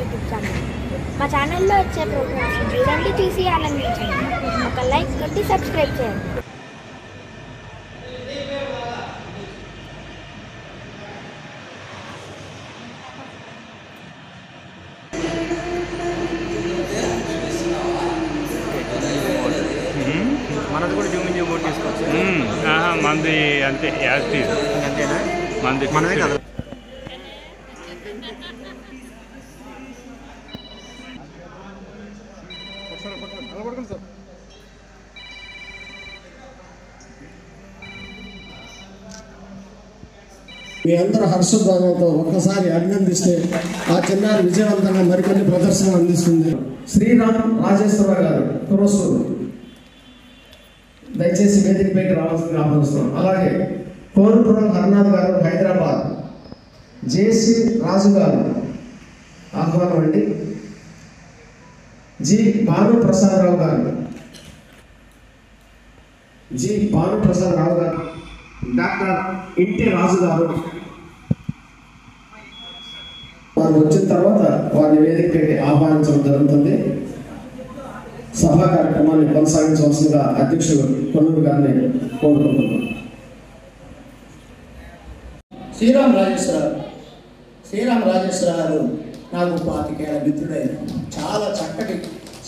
YouTube channel. మా ఛానల్లో వచ్చే ప్రోగ్రామ్స్ చూడండి, చూసి ఆనందించండి. ఒక లైక్ కొట్టి సబ్స్క్రైబ్ చేయండి. మనది కూడా జూమింగ్ బోర్డు తీసుకోవచ్చు. మంది అంతే యాక్టివ్ అంతేనా? మంది మనమే కదా. మీ అందరూ హర్షధ్వానంతో ఒక్కసారి అభినందిస్తే ఆ చిన్నారి విజయవంతంగా మరికొన్ని ప్రదర్శనలు అందిస్తుంది. శ్రీరామ్ రాజేశ్వరరావు గారు కురసూరు, దయచేసి వేదికపైకి రావాల్సింది ఆహ్వానిస్తున్నాం. అలాగే కోరుపురం హర్నాథ్ గారు హైదరాబాద్, జేసి రాజు గారు ఆహ్వానం అండి. జి భానుప్రసాదరావు గారు, జి భానుప్రసాదరావు గారు, డాక్టర్ ఇంటి రాజు గారు వారు వచ్చిన తర్వాత వారిని వేదికపైకి ఆహ్వానించడం జరుగుతుంది. సభా కార్యక్రమాన్ని కొనసాగించవలసిందిగా అధ్యక్షుడు కొల్లూరు గారిని కోరుకుంటున్నాం. శ్రీరామ్ రాజేశ్వర గారు నాకు 25 ఏళ్ల మిత్రుడైన చాలా చక్కటి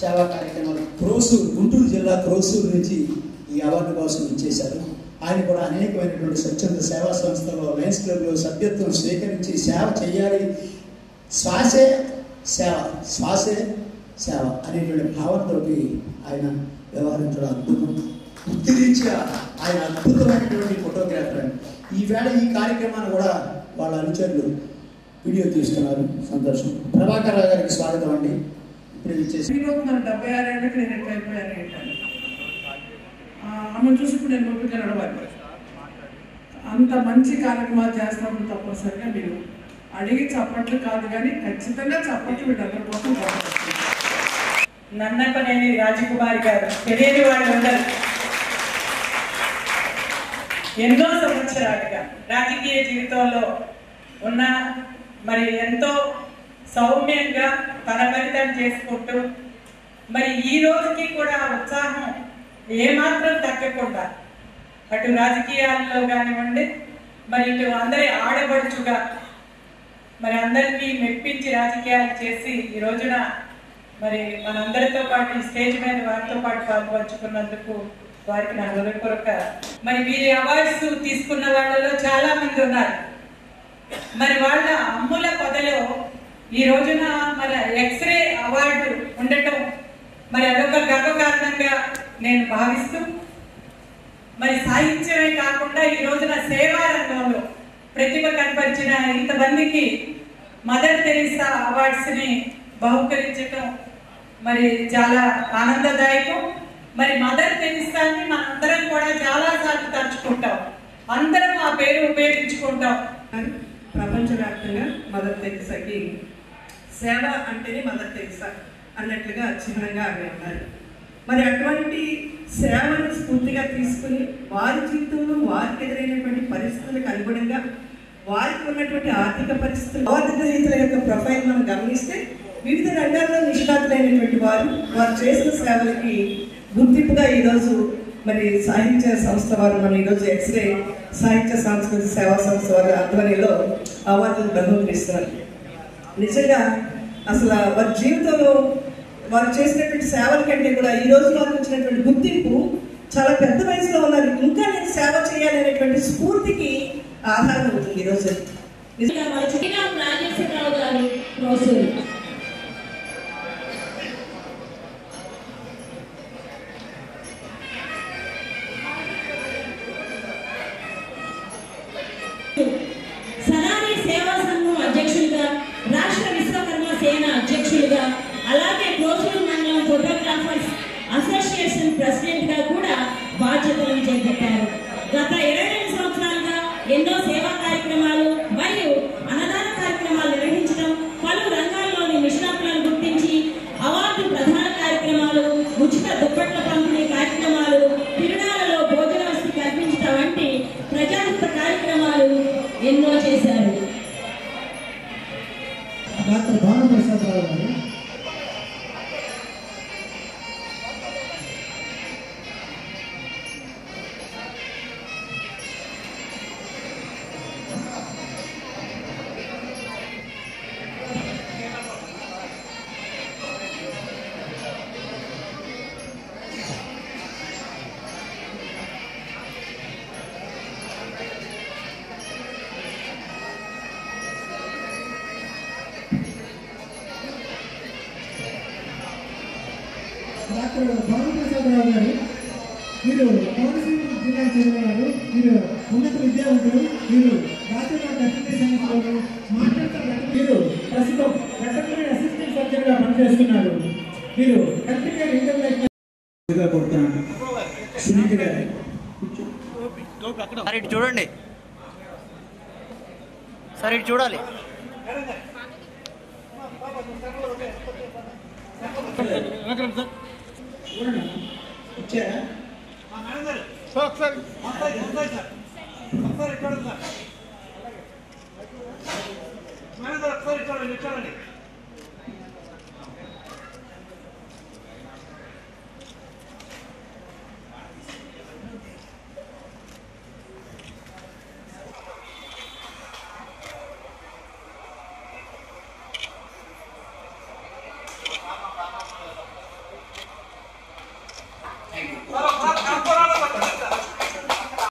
సేవా కార్యక్రమాలు గుంటూరు జిల్లా క్రోసూరు నుంచి ఈ అవార్డు కోసం ఇచ్చేశారు. ఆయన కూడా అనేకమైనటువంటి స్వచ్ఛంద సేవా సంస్థలో లయన్స్ క్లబ్లో సభ్యత్వం స్వీకరించి సేవ చేయాలి, శ్వాసే సేవ అనేటువంటి భావంతో ఆయన వ్యవహరించడం అద్భుతం. వృత్తిరీత్యా ఆయన అద్భుతమైనటువంటి ఫోటోగ్రాఫర్ అని ఈవేళ ఈ కార్యక్రమాన్ని కూడా వాళ్ళ అనుచరులు వీడియో తీస్తున్నారు. సంతోషం. ప్రభాకర్ రావు గారికి స్వాగతం అండి. ఇప్పుడు ఇచ్చేసి మన 76 ఏళ్ళకి నేను ఎట్లా అయిపోయాను ఏంటండి అమ్మ చూసి ఇప్పుడు నేను ఒప్పిక నడవాలి. అంత మంచి కార్యక్రమాలు చేస్తున్నప్పుడు తప్పనిసరిగా మీరు అడిగి చప్పట్లు కాదు కానీ ఖచ్చితంగా చప్పట్లు వీళ్ళందరి కోసం. నన్నపనేని రాజకుమారి గారు తెలియని వాళ్ళు ఉండరు. ఎన్నో సంవత్సరాలుగా రాజకీయ జీవితంలో ఉన్న మరి ఎంతో సౌమ్యంగా తన ఫలితం చేసుకుంటూ మరి ఈ రోజుకి కూడా ఉత్సాహం ఏమాత్రం తగ్గకుండా అటు రాజకీయాల్లో కానివ్వండి, మరి ఇటు అందరి ఆడబడుచుగా మరి అందరినీ మెప్పించి రాజకీయాలు చేసి ఈ రోజున మరి మనందరితో పాటు ఈ స్టేజ్ మీద వారితో పాటు పాల్పంచుకున్నందుకు వారికి నా హృదయపూర్వక మరి వీరి అవార్డ్స్ తీసుకున్న వాళ్ళలో చాలా మంది ఉన్నారు. మరి వాళ్ళ అమ్ముల పొదలో ఈ రోజున మరి ఎక్స్రే అవార్డు ఉండటం మరి అదొక గర్వకారణంగా నేను భావిస్తూ మరి సాహిత్యమే కాకుండా ఈ రోజున సేవా రంగంలో ప్రతిభ కనపరిచిన ఇంతమందికి మదర్ తెరీసా అవార్డ్స్ ని బహుకరించటం మరి చాలా ఆనందదాయకం. మరి మదర్ తెరీసాని మనందరం కూడా చాలా సార్లు తలుచుకుంటాం, అందరం ఆ పేరు ఉపయోగించుకుంటాం. ప్రపంచవ్యాప్తంగా మదర్ తెరీసాకి సేవ అంటేనే మదర్ తెరీసా అన్నట్లుగా చిహ్నంగా ఆమె ఉన్నారు. మరి అటువంటి సేవను స్ఫూర్తిగా తీసుకుని వారి జీవితంలో వారికి ఎదురైనటువంటి పరిస్థితులకు అనుగుణంగా వారికి ఉన్నటువంటి ఆర్థిక పరిస్థితులు, ఆర్థిక రీతుల యొక్క ప్రొఫైల్ మనం గమనిస్తే వివిధ రంగాల్లో నిష్ణాతులైనటువంటి వారు చేసిన సేవలకి గుర్తింపుగా ఈరోజు మరి సాహిత్య సంస్థ వారు మన ఈరోజు ఎక్స్రే సాహిత్య సాంస్కృతిక సేవా సంస్థ వారి ఆధ్వర్యంలో అవార్డులు బహుకరిస్తున్నారు. నిజంగా అసలు వారి జీవితంలో వారు చేసినటువంటి సేవల కంటే కూడా ఈ రోజు వారికి వచ్చినటువంటి గుర్తింపు చాలా పెద్ద వయసులో ఉన్నారు, ఇంకా నేను సేవ చేయాలనేటువంటి స్ఫూర్తికి ఆధారం అవుతుంది ఈరోజు. రాజేశ్వరరావు గారు క్రోసూరు, సనారి సేవా సంఘం అధ్యక్షులుగా, రాష్ట్ర విశ్వకర్మ సేన అధ్యక్షులుగా, అలాగే క్రోసూరు మండలం ఫోటోగ్రాఫర్స్ అసోసియేషన్ ప్రెసిడెంట్ గా కూడా బాధ్యతలను చేపట్టారు. గత 22 సంవత్సరాలుగా ఎన్నో సేవా కార్యక్రమాలు మరియు అన్నదాన కార్యక్రమాలు నిర్వహించడం, పలు రంగాల్లోని నిష్ణాతులను గుర్తించి అవార్డు ప్రధాన కార్యక్రమాలు, ఉచిత దుప్పట్ల పంపిణీ కార్యక్రమాలు, తిరునాళ్లలో భోజన వసతి కల్పించడం వంటి ప్రజాహిత కార్యక్రమాలు ఎన్నో చేశారు. డాక్టర్ భానుప్రసాదరావు గారు, డాక్టర్ భానుప్రసాదరావు గారు, వీరు కోనసీమ జిల్లాకు చెందినవారు. వీరు ఉన్నత విద్యావంతులు. వీరు బ్యాచిలర్ వెటర్నరీ సైన్స్లోను మాస్టర్స్ వీరు ప్రస్తుతం వెటర్నరీ అసిస్టెంట్ సర్జన్గా పనిచేస్తున్నారు. వీరు హెల్త్కేర్ ఇంటర్నేషనల్ కొడుతున్నాను. సునీత గారు సార్ ఇటు చూడండి, సార్ ఇటు చూడాలి. వచ్చారా? ఒకసారి చూడండి.